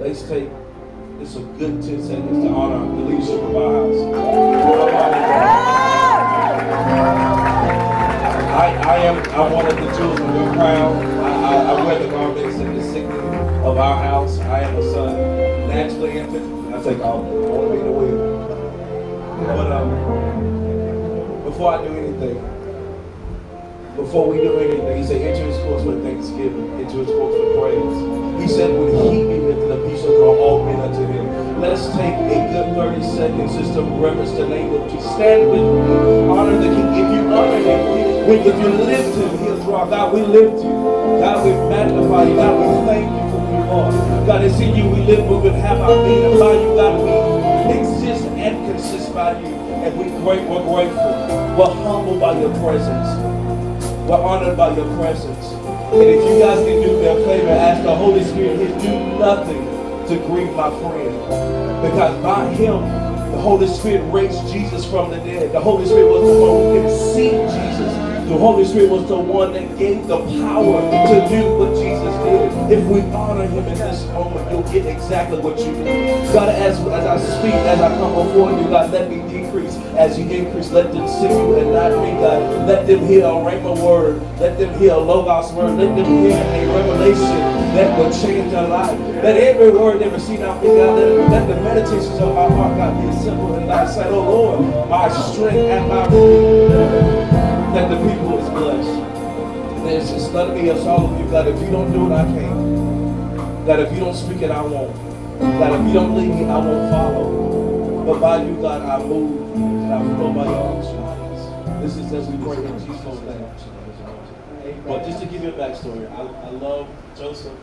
Let's take just a good 10 seconds to honor the leadership of our house. I'm one of the jewels of your crown. I wear the garments and the signet of our house. I am a son, naturally and physically. I take all. I want to be in the wheel. But before I do anything, before we do anything, he said, enter his courts with thanksgiving, enter his courts with praise. He said, when he be lifted up, he shall draw all men unto him. Let us take a good 30 seconds just to reverence the name of Jesus. Stand with me, honor the King. If you honor him, if you lift him, he'll draw. God, we lift you. God, we magnify you. God, we thank you for who you are. God, it's in you we live, we would have our being. And by you, God, we exist and consist by you. And we're grateful. We're humbled by your presence. We're honored by your presence. And if you guys can do me a favor, ask the Holy Spirit to do nothing to grieve my friend. Because by him, the Holy Spirit raised Jesus from the dead. The Holy Spirit was the one who conceived Jesus. The Holy Spirit was the one that gave the power to do what Jesus did. If we honor him in this moment, you'll get exactly what you need. God, as I speak, as I come before you, God, let me decrease. As you increase, let them see you and not me, God. Let them hear a rhema word. Let them hear a logos word. Let them hear a revelation that will change their life. Let every word they receive out me, God, let the meditations of my heart, God, be simple and thy sight. Oh Lord, my strength and my redeemer. That the people is blessed. There's just none of me, it's all of you, God. If you don't do it, I can't. God, if you don't speak it, I won't. God, if you don't lead me, I won't follow. But by you, God, I move and I flow by your instructions. This is as we pray in Jesus' name. But just to give you a backstory, I love Joseph.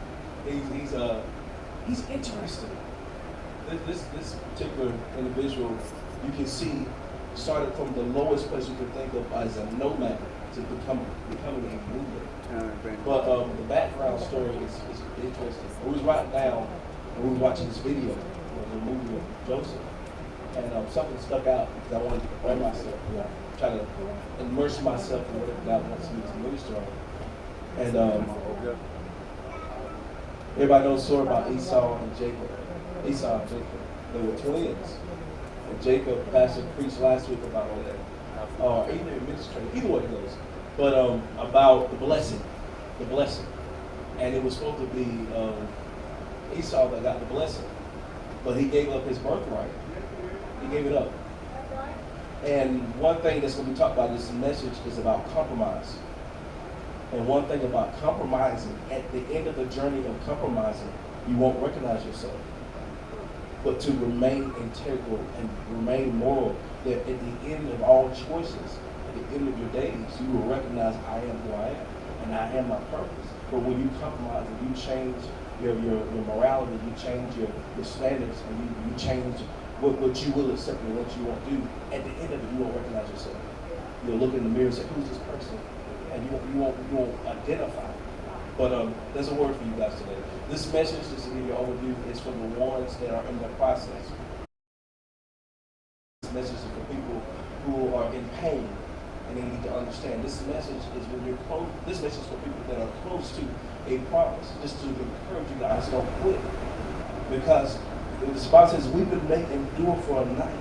He's interesting. This particular individual, you can see, started from the lowest place you could think of as a nomad to becoming a ruler. But the background story is interesting. We was writing down and we were watching this video of the movie of Joseph, and something stuck out because I wanted to prepare myself, try to immerse myself in what God wants me to minister on. And everybody knows the story about Esau and Jacob. Esau and Jacob, they were twins. And Jacob, Pastor preached last week about that, or either administrative, either way it goes. But about the blessing, and it was supposed to be Esau that got the blessing, but he gave up his birthright. He gave it up. And one thing that's going to be talked about in this message is about compromise. And one thing about compromising, at the end of the journey of compromising, you won't recognize yourself. But to remain integral and remain moral, that at the end of all choices, at the end of your days, you will recognize I am who I am, and I am my purpose. But when you compromise and you change your morality, you change your standards, and you change what you will accept and what you won't do, at the end of it, you won't recognize yourself. You'll look in the mirror and say, who's this person? And you won't identify. But there's a word for you guys today. This message, just to give you an overview, is for the ones that are in the process. This message is for people who are in pain and they need to understand. This message is when you're close. This message is for people that are close to a promise. Just to encourage you guys, don't quit. Because the Bible says, weeping may endure for a night,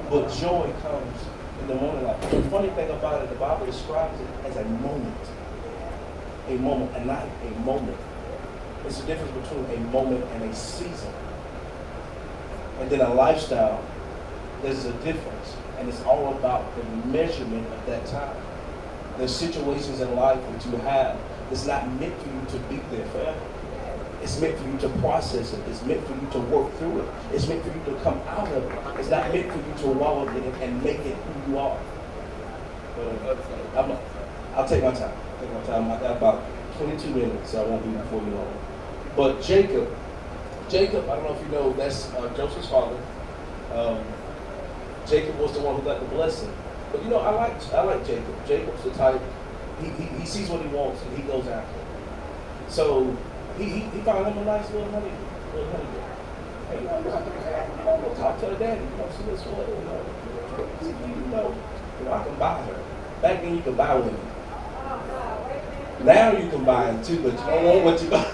but joy comes in the morning light. The funny thing about it, the Bible describes it as a moment. A moment, a night, a moment. It's the difference between a moment and a season. And then a lifestyle, there's a difference. And it's all about the measurement of that time. There's situations in life that you have, it's not meant for you to be there forever. It's meant for you to process it. It's meant for you to work through it. It's meant for you to come out of it. It's not meant for you to wallow in it and make it who you are. But I'll take my time. I got about 22 minutes, so I won't be before you long. But Jacob, I don't know if you know, that's Joseph's father. Jacob was the one who got the blessing. But you know, I like Jacob. Jacob's the type, he sees what he wants and he goes after it. So he found him a nice little honey girl. Hey, go talk to her daddy. See what's what. I can buy her. Back then you could buy women. Now you can buy them too, but you don't want what you buy.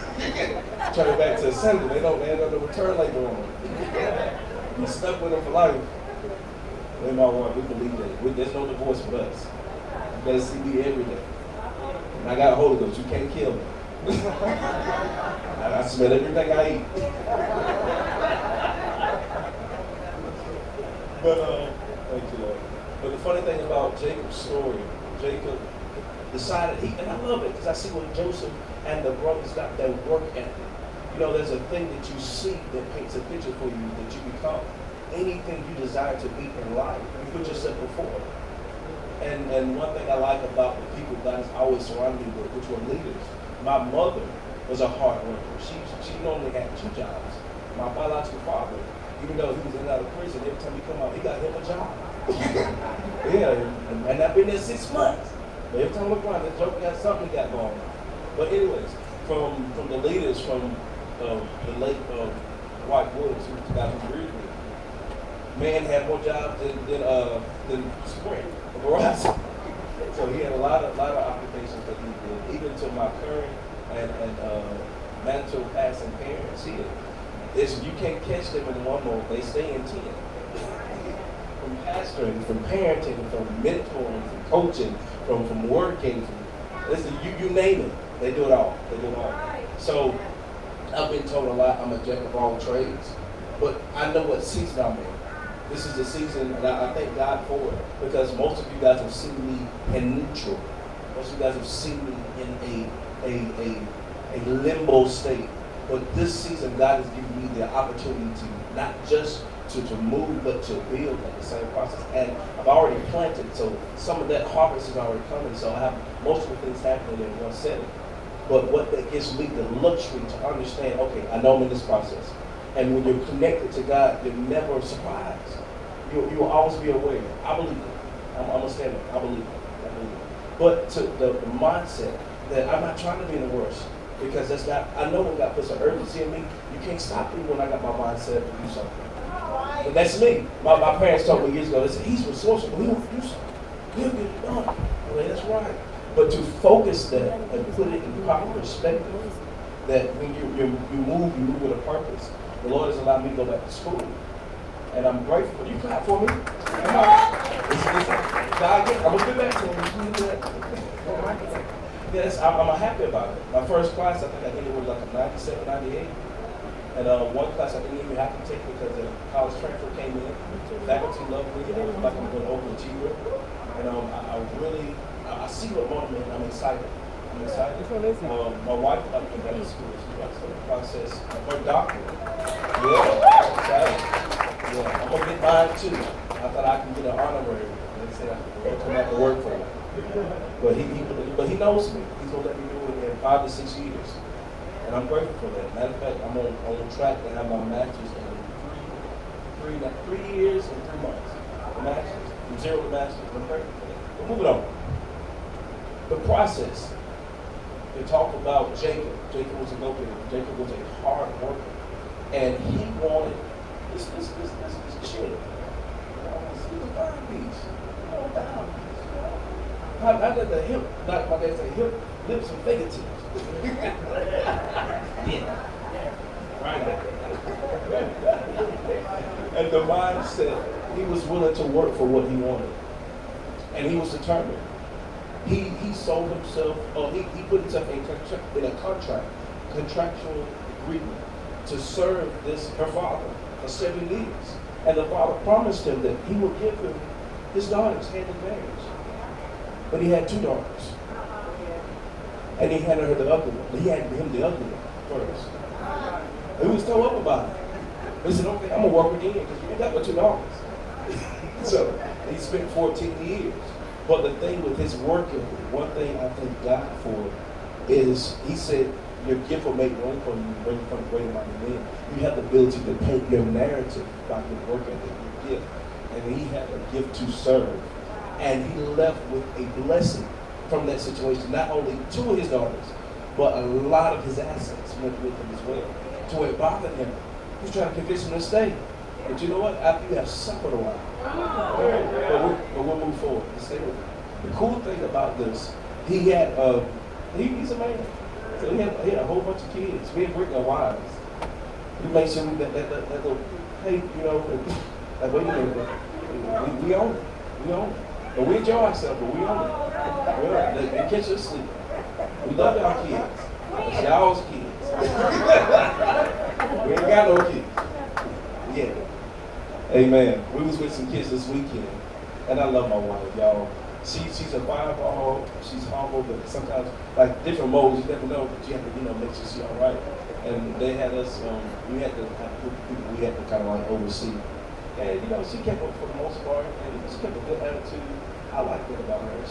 turn it back to assembly. They ain't got no return labor on them. You stuck with them for life. Me and my wife, we believe that. There's no divorce with us. You better see me every day. And I got a Holy Ghost. You can't kill me. I smell everything I eat. But thank you, Lord. But the funny thing about Jacob's story, Jacob decided, and I love it because I see what Joseph and the brothers got that work ethic. You know, there's a thing that you see that paints a picture for you that you become. Anything you desire to be in life, you put yourself before it. And one thing I like about the people God has always surrounded me with, which were leaders. My mother was a hard worker. She normally had 2 jobs. My biological father, even though he was in and out of prison, every time he come out, he got him a job. Yeah, and I've been there 6 months. But every time I look around, that joke got something he got going on. But anyways, from the leaders, from the late White Woods, who got him agreed with, man had more jobs than Sprint or Verizon. So he had a lot of occupations that he did, even to my current and mandatory passing parents here. You can't catch them in one mode, they stay in 10. From pastoring, from parenting, from mentoring, from coaching, from working, you name it, they do it all. So I've been told a lot, I'm a jack of all trades, but I know what season I'm in. This is the season, and I thank God for it, because most of you guys have seen me in neutral. Most of you guys have seen me in a limbo state. But this season, God has given me the opportunity to not just to move, but to build at the same process. And I've already planted, so some of that harvest is already coming. So I have most of the things happening in one setting. But what that gives me the luxury to understand, okay, I know I'm in this process. And when you're connected to God, you're never surprised. You will always be aware. I believe it. I'm a stand up. I believe it. But to the mindset that I'm not trying to be in the worst, because that's not, I know when God puts an urgency in me, you can't stop me when I got my mindset to do something. But that's me. My parents told me years ago, they said, he's resourceful, he won't do something. He'll get it done. Well, that's right. But to focus that and put it in proper perspective, that when you move with a purpose. The Lord has allowed me to go back to school. And I'm grateful. You clap for me. God, I'm going to get back to him. Yes, I'm happy about it. My first class, I think I did it with like a 97, 98. And one class I didn't even have to take because the college transfer came in. Faculty loved me. I was like I'm going to overachiever. And I see what motivates me. I'm excited. My wife got me back to school. She got to the process of her doctorate. Yeah, excited. Yeah, I'm going to get mine too. I thought I could get an honorary. They said I could come back to work for him. But he knows me. He's going to let me do it in 5 to 6 years. And I'm grateful for that. Matter of fact, I'm on track to have my master's in 3 years and 3 months. The master's, from 0 to master's. I'm grateful for that. But moving on. The process. They talk about Jacob. Jacob was a go-getter. Jacob was a hard worker. And he wanted this chick. He's a fine piece. How did the hip, like my dad said, hip, lips and fingertips? Yeah. Right. And the mindset, he was willing to work for what he wanted. And he was determined. He sold himself, he put himself in a contractual agreement to serve her father for 7 years. And the father promised him that he would give him his daughters hand in marriage. But he had 2 daughters. And he handed her the ugly one. He handed him the ugly one first. And he was so up about it. He said, okay, I'm going to work with you because you ain't got but 2 daughters. So he spent 14 years. But the thing with his work ethic, one thing I thank God for is he said, your gift will make room for you, bring from the great amount of men. You have the ability to paint your narrative about your work ethic, your gift. And he had a gift to serve. And he left with a blessing from that situation. Not only 2 of his daughters, but a lot of his assets went with him as well. To where it bothered him. He was trying to convince him to stay. But you know what? After you have suffered a while, but we'll move forward. Stay with him. The cool thing about this, he's a man. So he had a whole bunch of kids. Me and Brittany are wives. We made sure that little, hey, like, wait a minute, we own it. We own it. But we enjoy ourselves, but we own it. We own it. They catch us sleep. We love our kids. It's y'all's kids. We ain't got no kids. Yeah. Amen. We was with some kids this weekend, and I love my wife, y'all. She's a fireball. She's humble, but sometimes, like different modes, you never know. But you have to, make sure she's all right. And they had us. We had to have people we had to kind of like oversee. And she kept up for the most part, and she kept a good attitude. I like that about her.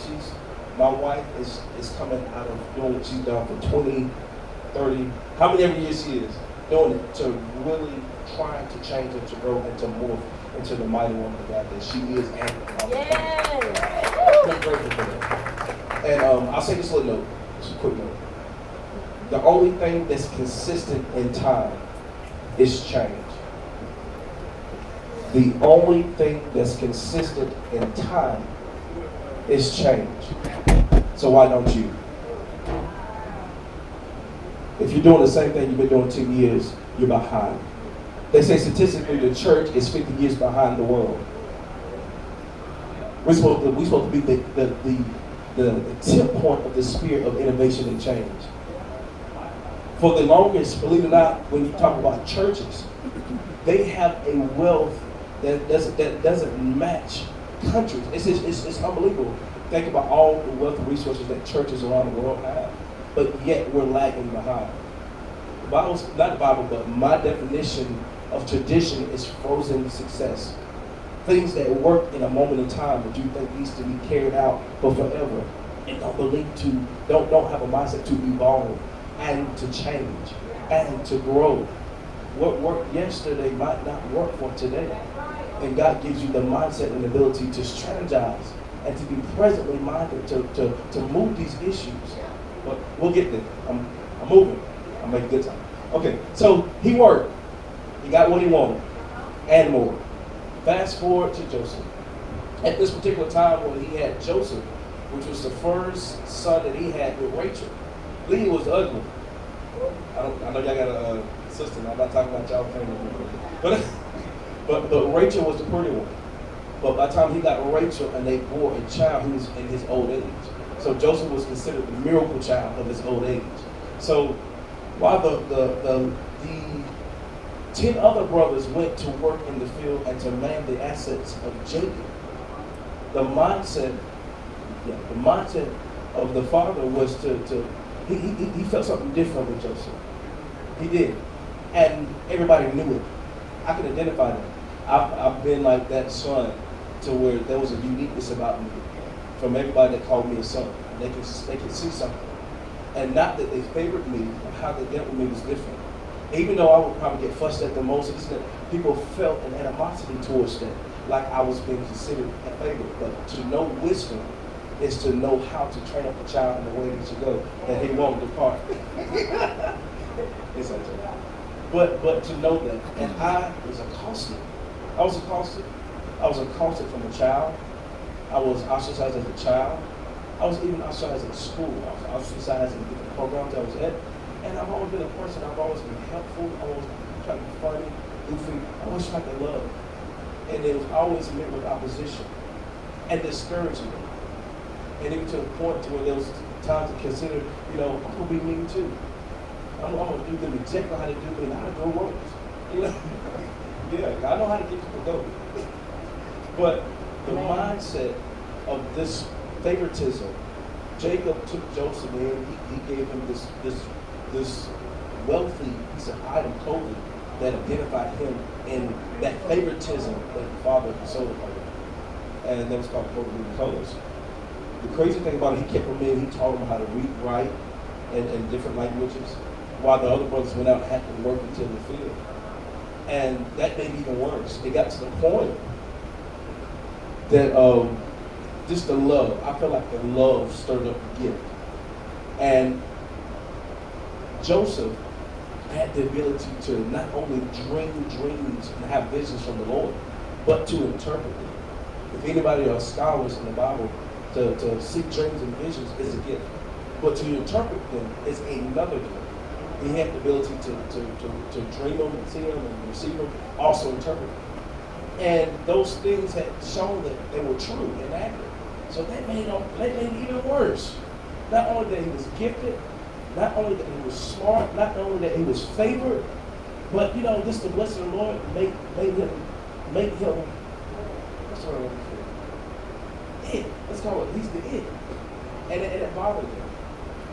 My wife is coming out of doing what she's done for 20, 30, how many every year she is, doing it to really trying to change and to grow and to morph into the mighty woman of God that she is and I'm grateful for that. And I'll say this little note, just a quick note. The only thing that's consistent in time is change. The only thing that's consistent in time is change. So why don't you? If you're doing the same thing you've been doing 10 years, you're behind. They say statistically the church is 50 years behind the world. We're supposed to be the tip point of the spirit of innovation and change. For the longest, believe it or not, when you talk about churches, they have a wealth that doesn't match countries. It's unbelievable. Think about all the wealth and resources that churches around the world have, but yet we're lagging behind. The Bible's not the Bible, but my definition of tradition is frozen success. Things that work in a moment in time that you think needs to be carried out for forever, and don't have a mindset to evolve and to change and to grow. What worked yesterday might not work for today. And God gives you the mindset and ability to strategize and to be presently minded to move these issues. But we'll get there. I'm moving. I'll make good time. Okay, so he worked. He got what he wanted and more. Fast forward to Joseph. At this particular time when he had Joseph, which was the first son that he had with Rachel. Leah was ugly. I know y'all got a sister. I'm not talking about y'all family. But Rachel was the pretty one. But by the time he got Rachel and they bore a child, he was in his old age. So Joseph was considered the miracle child of his old age. So while the 10 other brothers went to work in the field and to man the assets of Jacob, the mindset of the father was he felt something different with Joseph. He did. And everybody knew it. I can identify that. I've been like that son to where there was a uniqueness about me from everybody that called me a son. They could see something. And not that they favored me, but how they dealt with me was different. Even though I would probably get fussed at the most, people felt an animosity towards that, like I was being considered a favorite. But to know wisdom is to know how to train up a child in the way he should go, that he won't depart. It's like that. But to know that, and I was accosted. I was accosted from a child. I was ostracized as a child. I was even ostracized at school. I was ostracized in different programs I was at. And I've always been a person, I've always been helpful, I've always tried to be funny, goofy, I always tried to love. And it was always met with opposition and discouragement. And even to the point to where there was times to consider, I'm gonna be mean too. I'm gonna do them exactly how they do me, how to go works. Yeah, I know how to get people going. But the mindset of this favoritism, Jacob took Joseph in, he gave him this wealthy piece of item clothing that identified him in that favoritism that the father bestowed upon him. And that was called clothing colors. The crazy thing about it, he kept him in, he taught him how to read, write, in different languages, while the other brothers went out and had to work until the field. And that made it even worse. It got to the point that just the love, I feel like the love stirred up the gift. And Joseph had the ability to not only dream dreams and have visions from the Lord, but to interpret them. If anybody are scholars in the Bible, to see dreams and visions is a gift. but to interpret them is another dream. He had the ability to dream them and see them and receive them, also interpret them. And those things had shown that they were true and accurate. So that made it even worse. Not only that he was gifted, not only that he was smart, not only that he was favored, but this the blessing of the Lord made him, what's the word? It. Let's call it, he's the it. And it bothered him.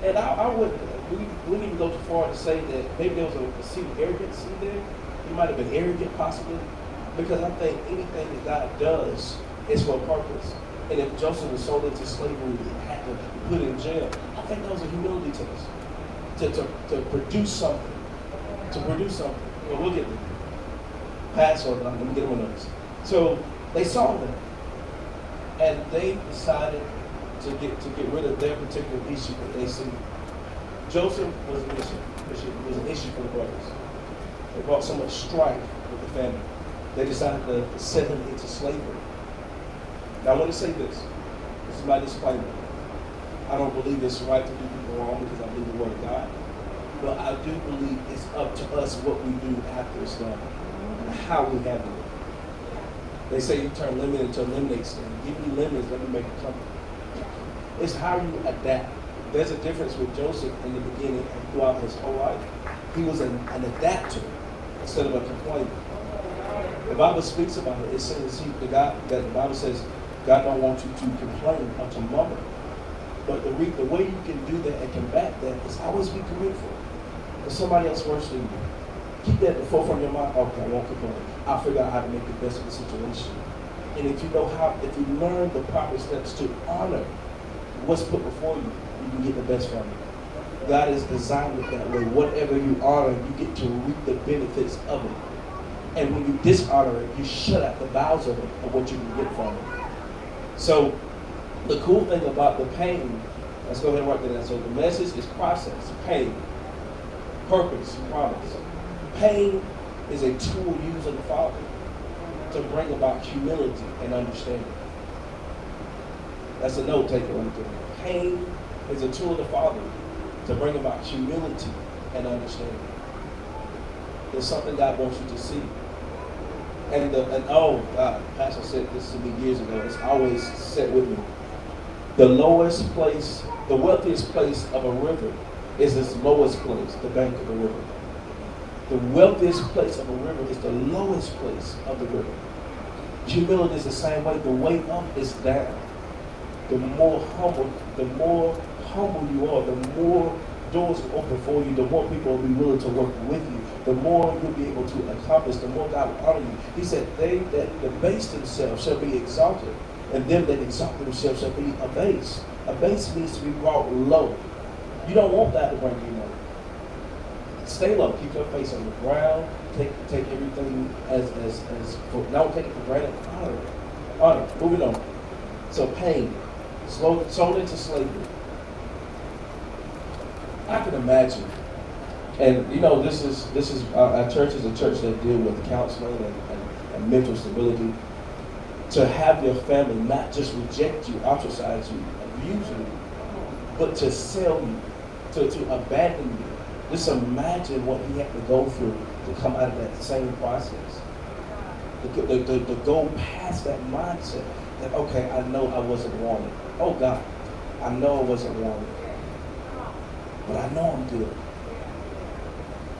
And I wouldn't even go too far to say that maybe there was a seed of arrogance in there. He might have been arrogant possibly. Because I think anything that God does is for a purpose. And if Joseph was sold into slavery and had to be put in jail, I think that was a humility test. To produce something. To produce something. Well, we'll get there. Passover, let me get them notes. So they saw them. And they decided to get rid of their particular issue that they see. Joseph was an issue. It was an issue for the brothers. It brought so much strife with the family. They decided to send him into slavery. Now I want to say this. This is my disclaimer. I don't believe it's right to do people wrong because I believe the word of God. But I do believe it's up to us what we do after it's done. And how we handle it. They say you turn lemon into a lemonade stand. Give me lemons, let me make a company. It's how you adapt. There's a difference with Joseph in the beginning and throughout his whole life. He was an adapter instead of a complainer. The Bible speaks about it. It says the Bible says God don't want you to complain or to murmur. But the way you can do that and combat that is always be grateful. If somebody else worse than you, keep that at the forefront of your mind. Okay, I won't complain. I'll figure out how to make the best of the situation. And if you learn the proper steps to honor what's put before you, you can get the best from it. God has designed it that way. Whatever you honor, you get to reap the benefits of it. And when you dishonor it, you shut out the bowels of it, of what you can get from it. So the cool thing about the pain, let's go ahead and write that down. So the message is process, pain, purpose, promise. Pain is a tool used of the Father to bring about humility and understanding. That's a note taker right there. Pain is a tool of the Father to bring about humility and understanding. There's something God wants you to see. And Pastor said this to me years ago. It's always set with me. The lowest place, the wealthiest place of a river is its lowest place, the bank of the river. The wealthiest place of a river is the lowest place of the river. Humility is the same way. The way up is down. The more humble you are, the more doors will open for you, the more people will be willing to work with you, the more you'll be able to accomplish, the more God will honor you. He said, they that debase themselves shall be exalted, and them that exalt themselves shall be abased. Abased means to be brought low. You don't want that to bring you low. Stay low. Keep your face on the ground. Take everything don't take it for granted. Honor. Moving on. So pain. Sold into slavery. I can imagine, and this is our church is a church that deal with counseling and mental stability. To have your family not just reject you, ostracize you, abuse you, but to sell you, to abandon you. Just imagine what he had to go through to come out of that same process. To go past that mindset that, okay, I know I wasn't wanted. Oh God, I know I wasn't wanted. But I know I'm good.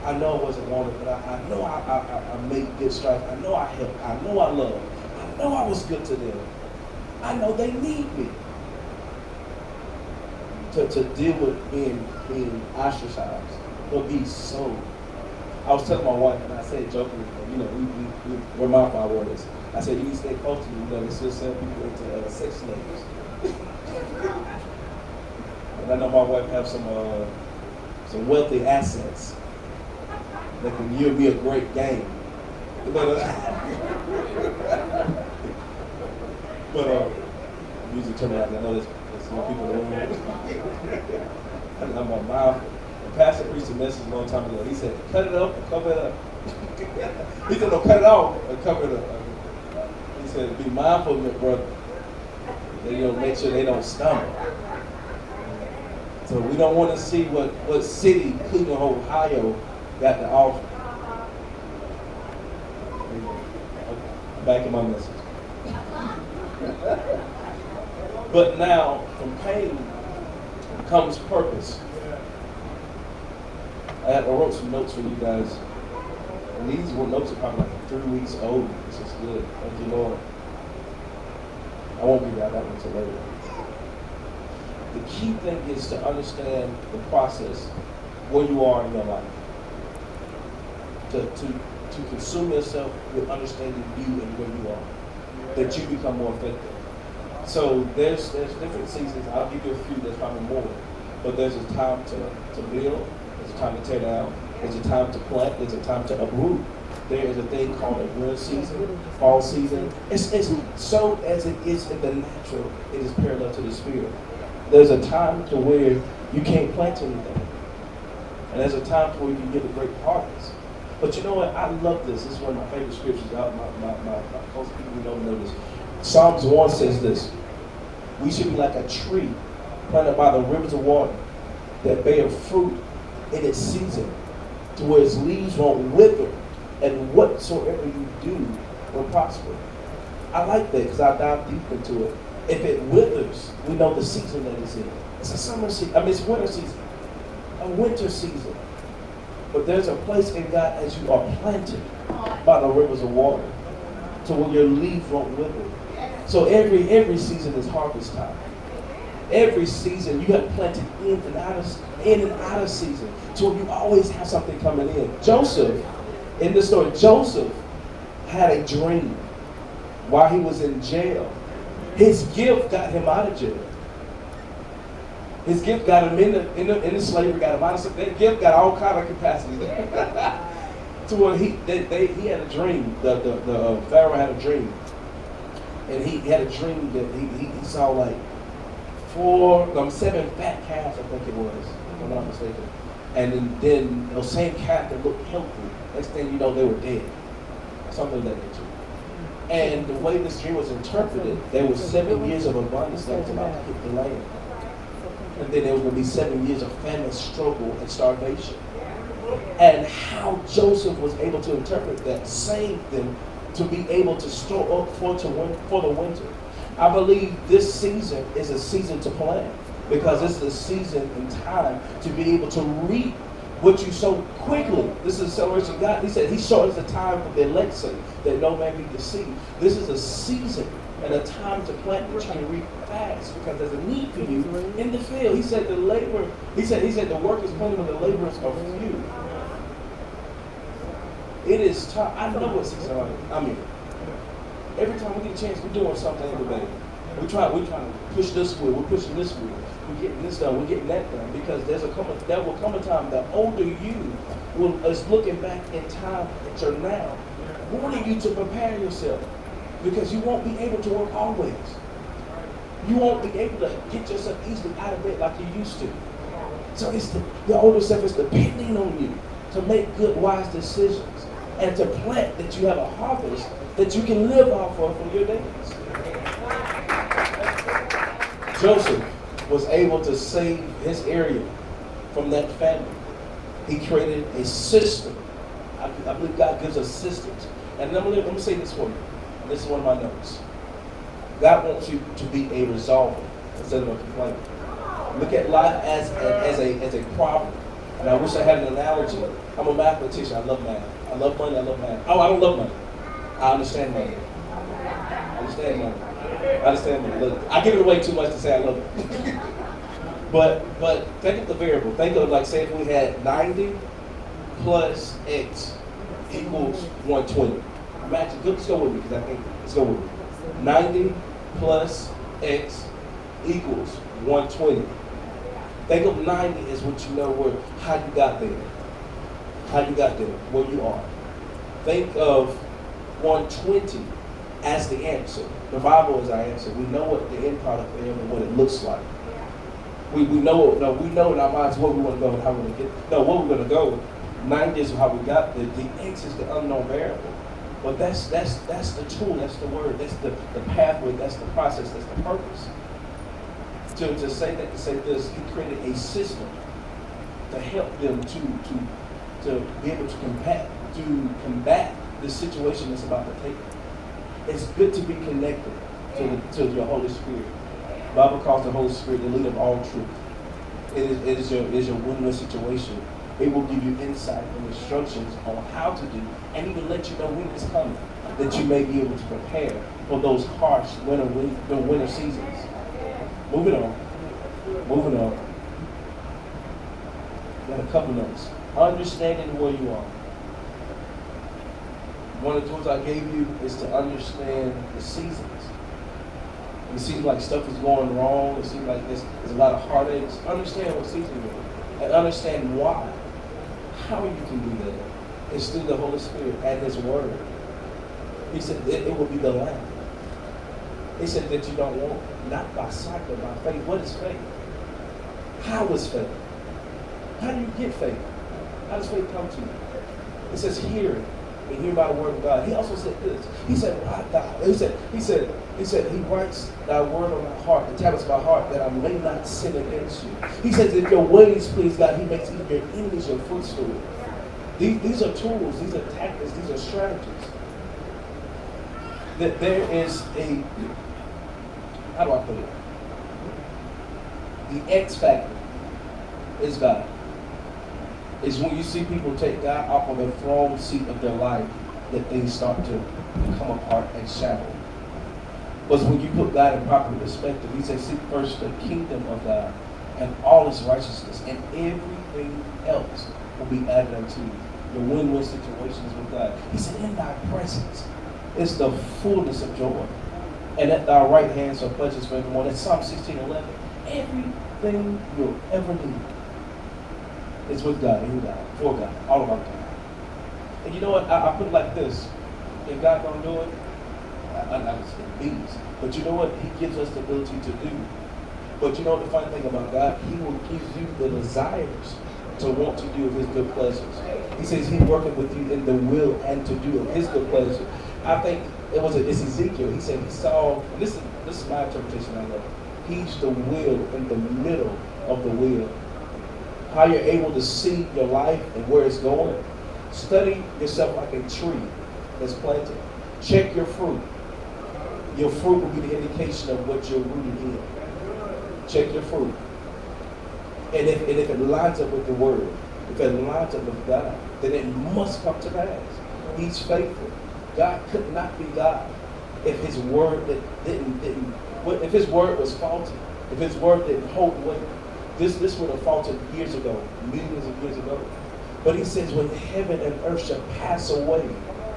I know I wasn't wanted, but I know I made good strides. I know I helped. I know I loved. I know I was good to them. I know they need me. To deal with being ostracized or be sold. I was telling my wife, and I said jokingly, we're mindful of our words. I said, you need to stay close to me. They still sell people into sex slaves. And I know my wife has some wealthy assets that can yield me a great gain. But music turned out. I know there's some people in the room. I'm my mouth. The pastor preached a message a long time ago. He said, cut it up and cover it up. He said, no, cut it off and cover it up. He said, be mindful of your brother. That make sure they don't stumble. So we don't want to see what city Cleveland, Ohio got to offer. I'm back in my message. But now, from pain comes purpose. I wrote some notes for you guys. And these notes are probably like 3 weeks old. This is good. Thank you, Lord. I won't be that one until later. The key thing is to understand the process where you are in your life. To consume yourself with understanding you and where you are. That you become more effective. So there's different seasons. I'll give you a few, there's probably more. But there's a time to build, there's a time to tear down, there's a time to plant, there's a time to uproot. There is a thing called a winter season, fall season. It's so as it is in the natural, it is parallel to the spirit. There's a time to where you can't plant anything. And there's a time to where you can get a great harvest. But you know what? I love this. This is one of my favorite scriptures. My close people who don't know this. Psalms 1 says this. We should be like a tree planted by the rivers of water that bear fruit in its season, to where its leaves won't wither, and whatsoever you do will prosper. I like that because I dive deep into it. If it withers, we know the season that it's in. It's a summer season. It's winter season. A winter season. But there's a place in God as you are planted by the rivers of water, to where your leaves won't wither. So every season is harvest time. Every season you have planted in and out of season. So you always have something coming in. Joseph, in the story, Joseph had a dream while he was in jail. His gift got him out of jail. His gift got him into slavery, got him out of that gift got all kind of capacity there. To where he had a dream. The Pharaoh had a dream. And he had a dream that he saw like 7 fat calves, I think it was, if I'm not mistaken. And then those same calves that looked healthy, next thing you know, they were dead. Something of that nature. And the way this dream was interpreted, there was 7 years of abundance that was about to hit the land. And then there was going to be 7 years of famine, struggle, and starvation. And how Joseph was able to interpret that saved them to be able to store up for the winter. I believe this season is a season to plant, because it's a season and time to be able to reap what you sow quickly. This is a celebration of God. He said he shortens the time for the elect's sake, that no man be deceived. This is a season and a time to plant that you can reap fast, because there's a need for you in the field. He said the work is plenty, but the laborers are few. It is time. I know what season I'm in. Every time we get a chance, we're doing something every day. We're trying to push this wheel, we're pushing this wheel. We're getting this done, we're getting that done. Because there will come a time, the older you is looking back in time at your now, wanting you to prepare yourself. Because you won't be able to work always. You won't be able to get yourself easily out of bed like you used to. So the older self is depending on you to make good, wise decisions, and to plant that you have a harvest that you can live off of for your days. Joseph was able to save his area from that famine. He created a system. I believe God gives us systems. And I'm going to say this for you. This is one of my notes. God wants you to be a resolver instead of a complainer. Look at life as a problem. And I wish I had an analogy. I'm a mathematician. I love math. I love money. I love math. Oh, I don't love money. I understand money. I understand money. Look, I give it away too much to say I love it. but think of the variable. Think of, like, say if we had 90 plus X equals 120. Imagine, let's go with me, because I think, let's go with me. 90 plus X equals 120. Think of 90 as what you know how you got there. How you got there, where you are. Think of 120 as the answer. The Bible is our answer. We know what the end product is and what it looks like. We know in our minds where we want to go and how we're going to get. No, where we're going to go. 90 is how we got there. The X is the unknown variable. But that's the tool, that's the word, that's the pathway, that's the process, that's the purpose. to say that, to say this, he created a system to help them to be able to combat the situation that's about to take them. It's good to be connected to your Holy Spirit. The Bible calls the Holy Spirit the leader of all truth. It is your win-win situation. It will give you insight and instructions on how to do, and even let you know when it's coming, that you may be able to prepare for those harsh winter seasons. Moving on. Got a couple notes. Understanding where you are. One of the tools I gave you is to understand the seasons. It seems like stuff is going wrong. It seems like there's a lot of heartaches. Understand what season you're in, and understand why. How you can do that is through the Holy Spirit and His Word. He said it will be the Lamb. He said that you don't want, not by sight, but by faith. What is faith? How is faith? How do you get faith? How does faith come to you? It says hearing, and hear by the word of God. He also said this. He said, He said, He writes thy word on my heart, the tablets of my heart, that I may not sin against you. He says, if your ways please God, He makes even your enemies your footstool. These are tools, these are tactics, these are strategies. That there is a, how do I put it? The X factor is God. Is when you see people take God off of the throne seat of their life, that things start to come apart and shatter. But when you put God in proper perspective, He says, seek first the kingdom of God and all His righteousness, and everything else will be added unto you. The win-win situations with God. He said, in thy presence is the fullness of joy, and at thy right hand are pleasures forevermore. That's Psalm 16:11. Everything you'll ever need is with God, in God, for God, all of our God. And you know what? I put it like this. If God don't do it, I'm not saying bees. But you know what? He gives us the ability to do. But you know what the funny thing about God? He will give you the desires to want to do of His good pleasures. He says He's working with you in the will and to do of His good pleasure. I think it's Ezekiel. He said he saw, and this is my interpretation of it. He's the will in the middle of the will. How you're able to see your life and where it's going. Study yourself like a tree that's planted. Check your fruit. Your fruit will be the indication of what you're rooted in. Check your fruit. And if it lines up with the Word, if it lines up with God, then it must come to pass. He's faithful. God could not be God if His Word if His Word was faulty, if His Word didn't hold weight. This would have faltered years ago, millions of years ago. But He says, when heaven and earth shall pass away,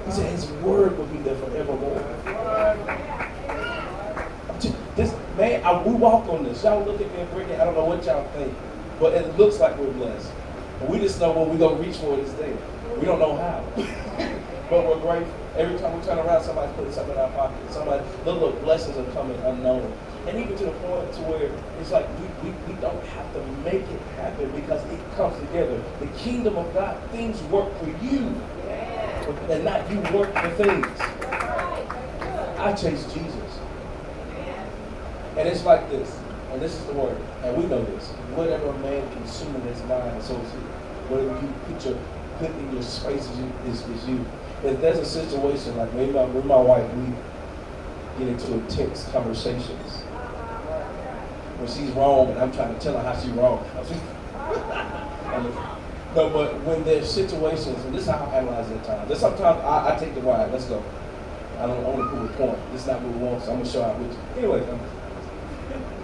He said His Word will be there forevermore. We walk on this. Y'all look at me and Brittany, I don't know what y'all think, but it looks like we're blessed. But we just know when we're going to reach for it, it's there. We don't know how. But we're grateful. Every time we turn around, somebody's putting something in our pocket. Little blessings are coming unknown. And even to the point to where it's like we don't have to make it happen because it comes together. The kingdom of God, things work for you. And not you work for things. I chase Jesus. And it's like this. And this is the word. And we know this. Whatever a man consumes in his mind, so is he. Whatever you put in your space is you. If there's a situation like maybe with my wife, we get into intense conversations. When she's wrong and I'm trying to tell her how she's wrong. No, but when there's situations, and this is how I analyze it at times. There's sometimes I take the ride. Let's go. I don't want to prove a point. This is not what we want, so I'm going to show out with you. Anyway,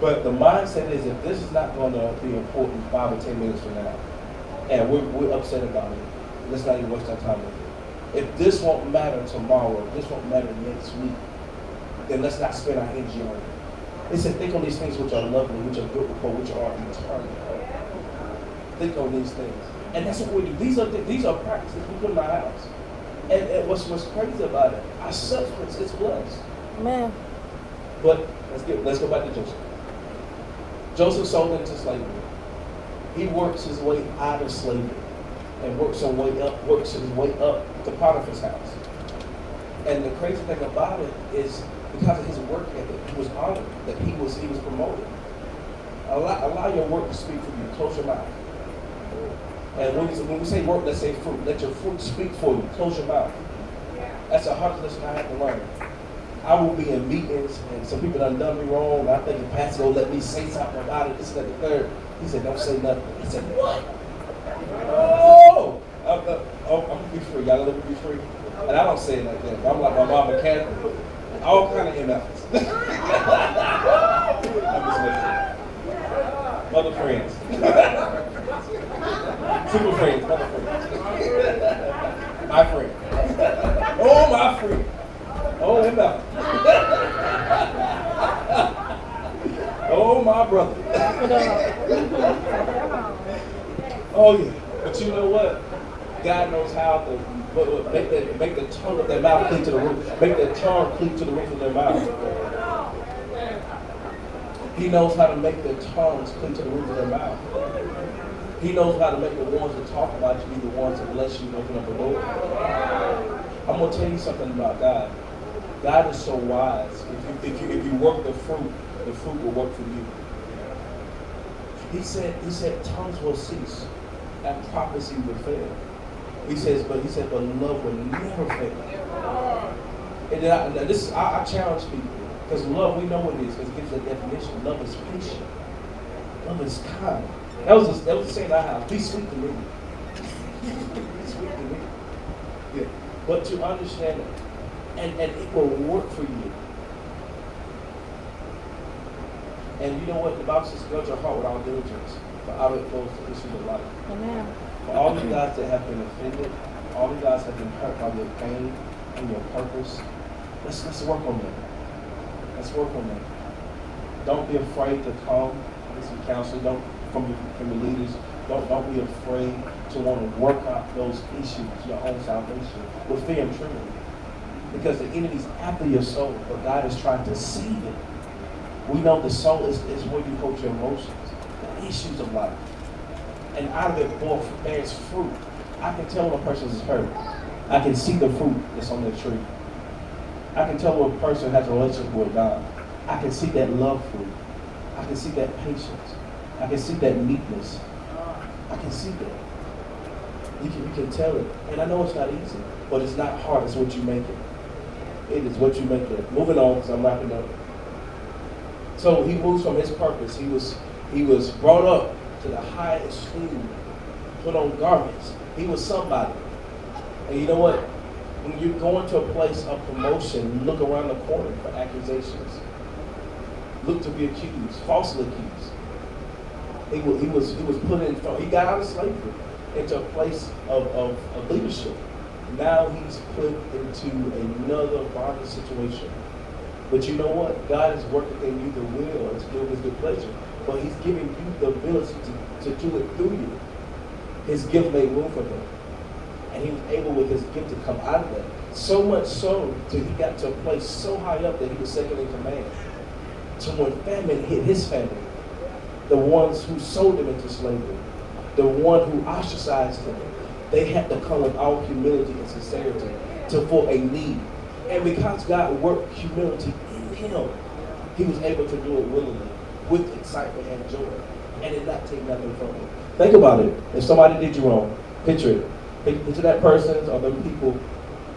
but the mindset is if this is not going to be important 5 or 10 minutes from now, and we're upset about it, let's not even waste our time with it. If this won't matter tomorrow, if this won't matter next week, then let's not spend our energy on it. It said, think on these things which are lovely, which are good report, which are eternal. Think on these things. And that's what we do. These are practices we put in our house. And what's crazy about it, our substance is blessed. Amen. But let's go back to Joseph. Joseph sold into slavery. He works his way out of slavery and works his way up to Potiphar's house. And the crazy thing about it is because of his work ethic, he was honored, that he was promoted. Allow your work to speak for you. Close your mouth. And when we say work, let's say fruit. Let your fruit speak for you. Close your mouth. That's a hard lesson I had to learn. I will be in meetings and some people done me wrong. And I think the pastor will let me say something about it. This, that, the third. He said, don't say nothing. I said, what? Oh! I'm going to be free. Y'all let me be free? And I don't say it like that. I'm like my mama Catholic. All kind of MFs. I'm just listening. Mother friends. Super friends. Mother friends. My friend. Oh, my friend. Oh, MF. Oh, my brother. Oh, yeah. But you know what? God knows how to make the tongue of their mouth cleave to the roof. Make their tongue cleave to the roof of their mouth. He knows how to make their tongues cleave to the roof of their mouth. He knows how to make the ones that talk about you be the ones that bless you and open up the door. I'm going to tell you something about God. God is so wise. If you work the fruit will work for you. He said tongues will cease and prophecy will fail. He said, but love will never fail. And then I challenge people, because love, we know what it is, because it gives a definition. Love is patient. Love is kind. That was the saying I have. Be sweet to me. Be sweet to me. Yeah. But to understand it, and it will work for you. And you know what? The Bible says, "Guard your heart with all diligence, for out of it flows the issues of life." Amen. For all you guys that have been offended, all you guys have been hurt by your pain and your purpose, let's work on that. Let's work on that. Don't be afraid to come with some counseling. From your leaders. Don't be afraid to want to work out those issues, your own salvation, with fear and trembling. Because the enemy's after your soul, but God is trying to save it. We know the soul is where you hold your emotions, the issues of life. And out of it bears fruit. I can tell when a person is hurt. I can see the fruit that's on their tree. I can tell when a person has a relationship with God. I can see that love fruit. I can see that patience. I can see that meekness. I can see that. You can tell it. And I know it's not easy, but it's not hard. It's what you make it. It is what you make it. Moving on, because I'm wrapping up. So he moves from his purpose. He was brought up to the high esteem, put on garments. He was somebody. And you know what? When you're going to a place of promotion, look around the corner for accusations. Look to be accused, falsely accused. He was put in. He got out of slavery into a place of leadership. Now he's put into another bondage situation. But you know what? God is working in you the will to do his good pleasure. But he's giving you the ability to do it through you. His gift made room for him. And he was able with his gift to come out of that. So much so till he got to a place so high up that he was second in command. So when famine hit his family, the ones who sold him into slavery, the one who ostracized him, they had to come with all humility and sincerity for a need. And because God worked humility in him, he was able to do it willingly, with excitement and joy, and it not take nothing from him. Think about it. If somebody did you wrong, picture it. Picture that person or them people,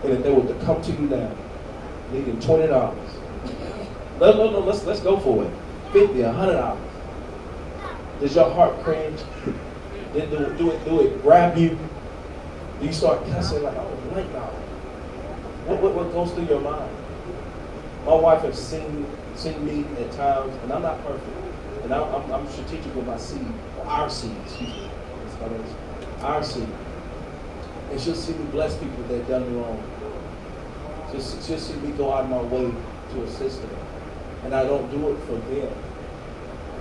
and if they were to come to you now, needing $20. No, let's go for it. $50, $100. Does your heart cringe? Do it grab you? Do you start cussing like, oh, like now? What goes through your mind? My wife has seen me at times, and I'm not perfect, and I'm strategic with my seed, or our seed, excuse me. Our seed. And she'll see me bless people that have done me wrong. She'll see me go out of my way to assist them. And I don't do it for them.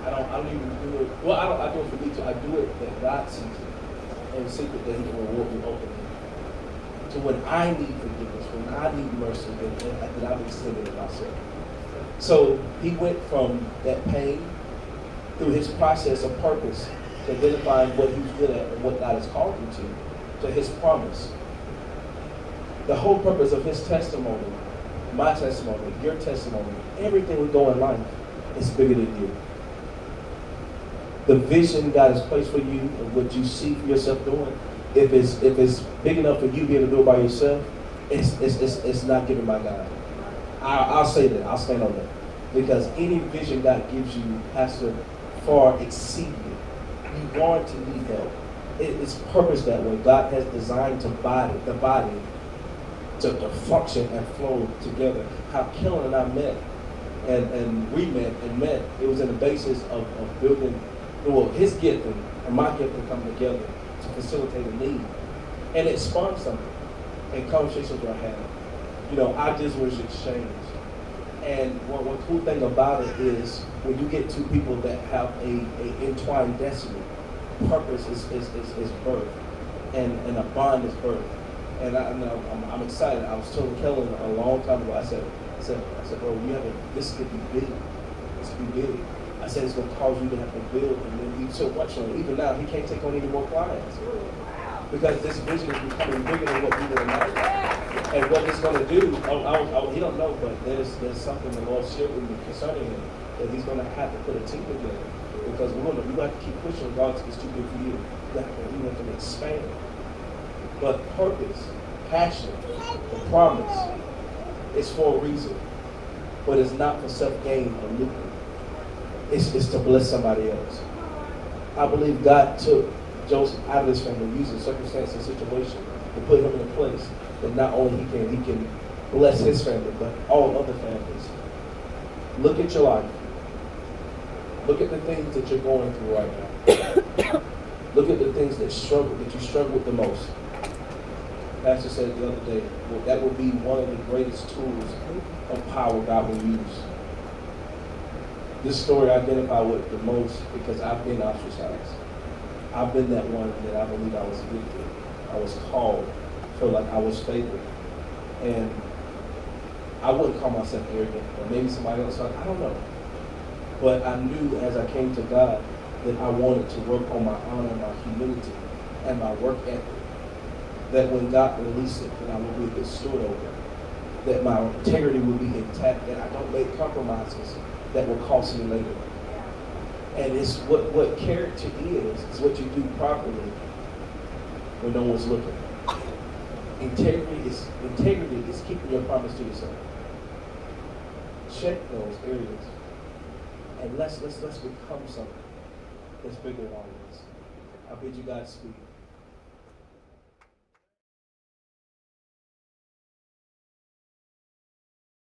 I don't even do it. Well, I do it for me too. I do it that God sees it. And secret that he can reward me openly. So when I need forgiveness, when I need mercy, that I've extended it myself. So he went from that pain through his process of purpose to identifying what he was good at and what God has called him to his promise. The whole purpose of his testimony, my testimony, your testimony, everything we go in life is bigger than you. The vision God has placed for you and what you see for yourself doing, if it's big enough for you to be able to do it by yourself, it's not given by God. I'll say that. I'll stand on that. Because any vision God gives you has to far exceed it. You want to need help. It's purpose that way. God has designed the body to function and flow together. How Kellen and I met, and we met, it was in the basis of building, well, his gifting and my gifting coming together to facilitate a need. And it spawned something. And conversations were had. Ideas was exchanged. And one cool thing about it is when you get two people that have a entwined destiny, purpose is birth, and a bond is birth. And I'm excited. I was telling Kellen a long time ago. I said, bro, this could be big. This could be big. I said it's gonna cause you to have to build, and then be so much on it. Even now, he can't take on any more clients because this vision is becoming bigger than what people imagine. And what it's gonna do, he don't know, but there's something the Lord shared with me concerning him that he's gonna have to put a team together because we have to keep pushing regardless if it's too big for you. You have to expand. But purpose, passion, the promise is for a reason, but it's not for self-gain or lucre. It's to bless somebody else. I believe God took Joseph out of his family, using circumstance and situation to put him in a place that not only he can bless his family, but all other families. Look at your life. Look at the things that you're going through right now. Look at the things that you struggle with the most. Pastor said the other day, that will be one of the greatest tools of power God will use. This story I identify with the most because I've been ostracized. I've been that one that I believe I was gifted. I was called, felt like I was favored. And I wouldn't call myself arrogant, or maybe somebody else, I don't know. But I knew as I came to God that I wanted to work on my honor, my humility, and my work ethic. That when God released it, that I would be a good steward over it. That my integrity would be intact, that I don't make compromises that will cost me later. And it's what character is what you do properly when no one's looking. Integrity is keeping your promise to yourself. Check those areas, and let's become something that's bigger than all of this. I bid you Godspeed.